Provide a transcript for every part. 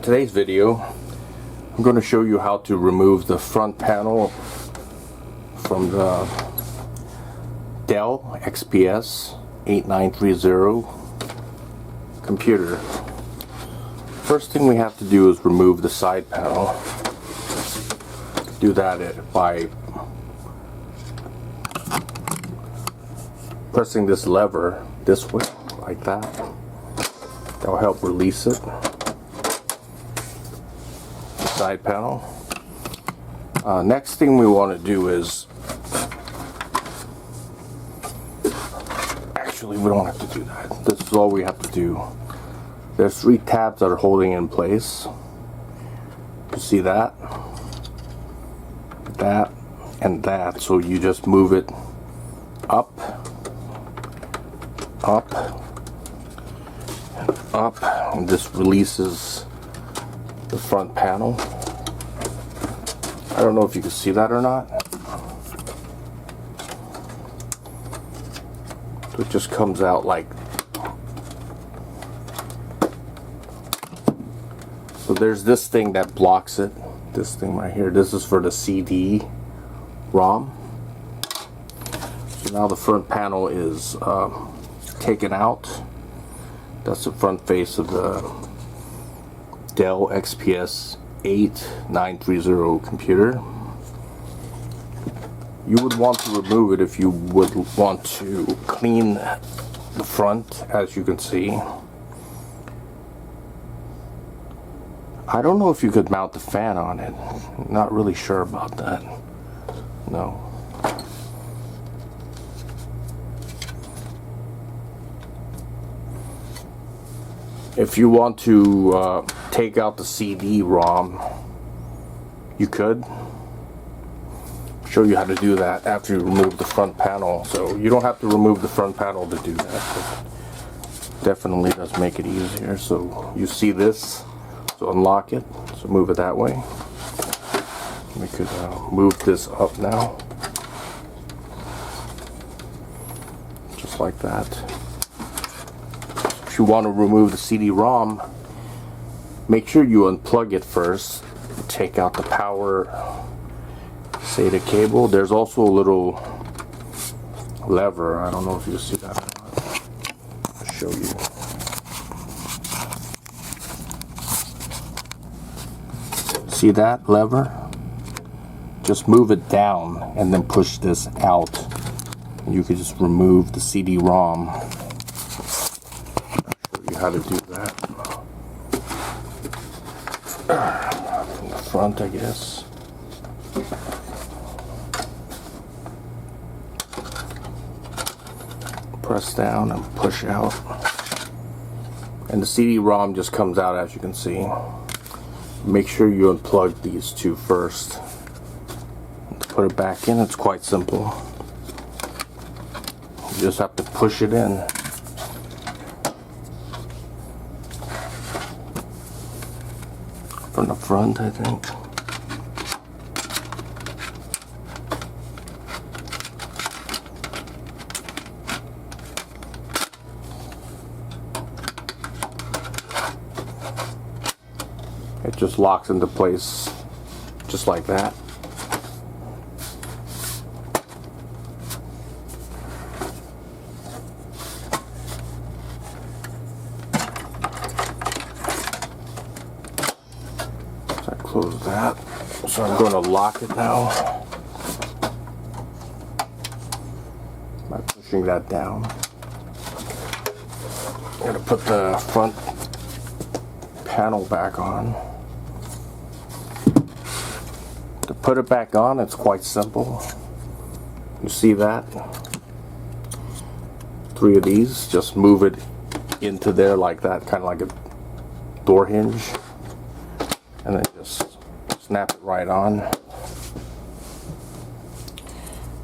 today's video, I'm going to show you how to remove the front panel from the Dell XPS 8930 computer. First thing we have to do is remove the side panel. Do that by pressing this lever this way, like that. That will help release it. The side panel. Next thing we want to do is, actually we don't have to do that. This is all we have to do. There's 3 tabs that are holding in place. You see that? That and that. So you just move it up, up, and up, and this releases the front panel. I don't know if you can see that or not. So it just comes out like. So there's this thing that blocks it. This thing right here. This is for the CD-ROM. So now the front panel is taken out. That's the front face of the Dell XPS 8930 computer. You would want to remove it if you would want to clean the front, as you can see. I don't know if you could mount the fan on it. Not really sure about that. No. If you want to take out the CD-ROM, you could. Show you how to do that after you remove the front panel. So you don't have to remove the front panel to do that. It definitely does make it easier. So you see this. So unlock it. So move it that way. We could move this up now. Just like that. If you want to remove the CD-ROM, make sure you unplug it first. Take out the power SATA cable. There's also a little lever. I don't know if you see that or not. I'll show you. See that lever? Just move it down and then push this out. You can just remove the CD-ROM. How to do that from the front, I guess. Press down and push out, and the CD-ROM just comes out, as you can see. Make sure you unplug these 2 first. To put it back in, it's quite simple. You just have to push it in. From the front, I think. It just locks into place just like that. Close that. So I'm going to lock it now by pushing that down. I'm going to put the front panel back on. To put it back on, it's quite simple. You see that? 3 of these. Just move it into there like that, kind of like a door hinge. And then just snap it right on.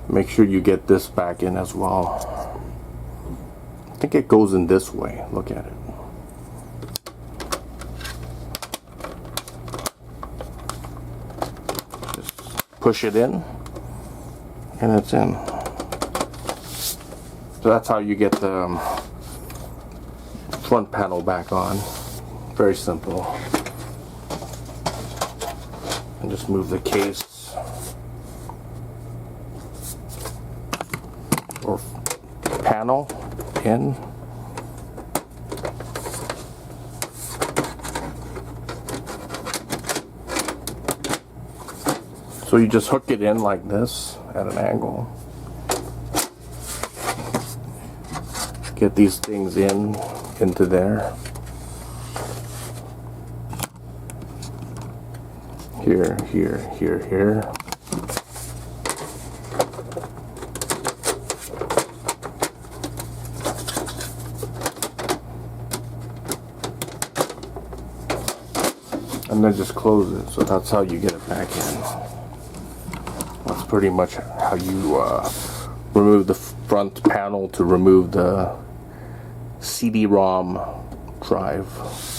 Make sure you get this back in as well. I think it goes in this way. Look at it. Just push it in, and it's in. So that's how you get the front panel back on. Very simple. and just move the case or panel in. So you just hook it in like this at an angle. Get these things into there. Here, here, here, here. And then just close it. So that's how you get it back in. That's pretty much how you remove the front panel to remove the CD-ROM drive.